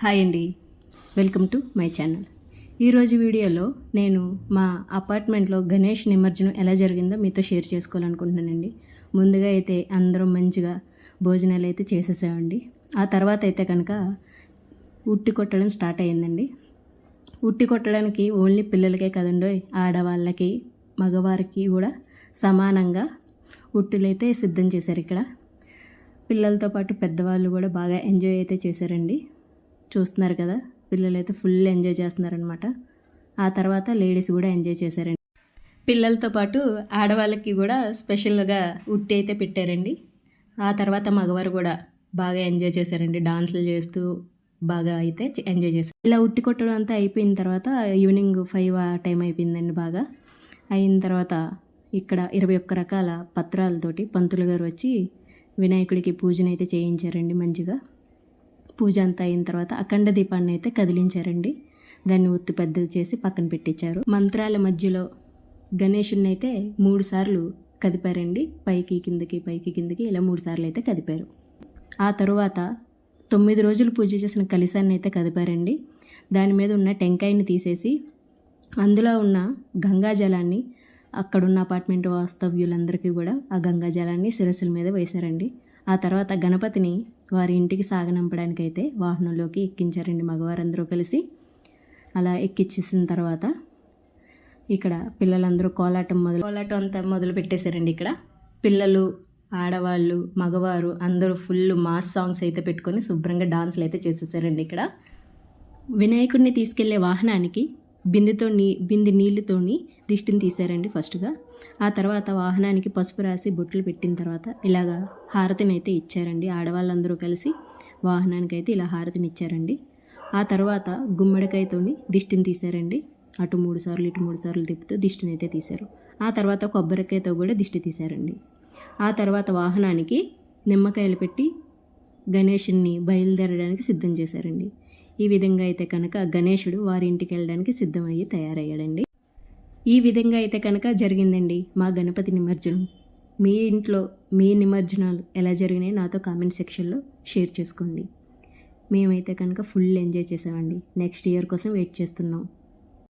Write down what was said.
Hi అండి, welcome to my channel. ఈరోజు వీడియోలో నేను మా అపార్ట్మెంట్లో గణేష్ నిమజ్జనం ఎలా జరిగిందో మీతో షేర్ చేసుకోవాలనుకుంటున్నానండి. ముందుగా అయితే అందరం మంచిగా భోజనాలు అయితే చేసేసామండి. ఆ తర్వాత అయితే కనుక ఉట్టి కొట్టడం స్టార్ట్ అయ్యిందండి. ఉట్టి కొట్టడానికి ఓన్లీ పిల్లలకే కదండో, ఆడవాళ్ళకి మగవారికి కూడా సమానంగా ఉట్టులైతే సిద్ధం చేశారు. ఇక్కడ పిల్లలతో పాటు పెద్దవాళ్ళు కూడా బాగా ఎంజాయ్ అయితే చేశారండి. చూస్తున్నారు కదా, పిల్లలైతే ఫుల్ ఎంజాయ్ చేస్తున్నారనమాట. ఆ తర్వాత లేడీస్ కూడా ఎంజాయ్ చేశారండి. పిల్లలతో పాటు ఆడవాళ్ళకి కూడా స్పెషల్గా ఉట్టి అయితే పెట్టారండి. ఆ తర్వాత మగవారు కూడా బాగా ఎంజాయ్ చేశారండి. డాన్సులు చేస్తూ బాగా అయితే ఎంజాయ్ చేశారు. ఇలా ఉట్టి కొట్టడం అంతా అయిపోయిన తర్వాత ఈవినింగ్ 5 టైం అయిపోయిందండి. బాగా అయిన తర్వాత ఇక్కడ 21 రకాల పత్రాలతోటి పంతులు గారు వచ్చి వినాయకుడికి పూజనైతే చేయించారండి. మంచిగా పూజ అంతా అయిన తర్వాత అఖండ దీపాన్ని అయితే కదిలించారండి. దాన్ని ఒత్తి పెద్దది చేసి పక్కన పెట్టించారు. మంత్రాల మధ్యలో గణేషుని అయితే 3 సార్లు కదిపారండి. పైకి కిందకి ఇలా 3 సార్లు అయితే కదిపారు. ఆ తరువాత 9 రోజులు పూజ చేసిన కలశాన్ని అయితే కదిపారండి. దాని మీద ఉన్న టెంకాయని తీసేసి అందులో ఉన్న గంగాజలాన్ని అక్కడున్న అపార్ట్మెంట్ వాస్తవ్యులందరికీ కూడా ఆ గంగాజలాన్ని శిరస్సుల మీద వేశారండి. ఆ తర్వాత గణపతిని వారి ఇంటికి సాగనంపడానికైతే వాహనంలోకి ఎక్కించారండి మగవారందరూ కలిసి. అలా ఎక్కించేసిన తర్వాత ఇక్కడ పిల్లలందరూ కోలాటం అంతా మొదలు పెట్టేశారండి. ఇక్కడ పిల్లలు, ఆడవాళ్ళు, మగవారు అందరూ ఫుల్ మాస్ సాంగ్స్ అయితే పెట్టుకొని శుభ్రంగా డాన్సులు అయితే చేసేసారండి. ఇక్కడ వినాయకుడిని తీసుకెళ్లే వాహనానికి బింది నీళ్ళతోని దిష్టిని తీశారండి ఫస్ట్గా. ఆ తర్వాత వాహనానికి పసుపు రాసి బొట్లు పెట్టిన తర్వాత ఇలాగా హారతిని అయితే ఇచ్చారండి. ఆడవాళ్ళందరూ కలిసి వాహనానికి అయితే ఇలా హారతిని ఇచ్చారండి. ఆ తర్వాత గుమ్మడికాయతోని దిష్టిని తీశారండి. అటు 3 సార్లు ఇటు 3 సార్లు తిప్పుతూ దిష్టిని అయితే తీశారు. ఆ తర్వాత కొబ్బరికాయతో కూడా దిష్టి తీశారండి. ఆ తర్వాత వాహనానికి నిమ్మకాయలు పెట్టి గణేషుని బయలుదేరడానికి సిద్ధం చేశారండి. ఈ విధంగా అయితే కనుక గణేశుడు వారి ఇంటికి వెళ్ళడానికి సిద్ధమయ్యి తయారయ్యాడండి. ఈ విధంగా అయితే కనుక జరిగిందండి మా గణపతి నిమజ్జనం. మీ ఇంట్లో మీ నిమజ్జనాలు ఎలా జరిగినాయి నాతో కామెంట్ సెక్షన్లో షేర్ చేసుకోండి. మేమైతే కనుక ఫుల్ ఎంజాయ్ చేసామండి. నెక్స్ట్ ఇయర్ కోసం వెయిట్ చేస్తున్నాం.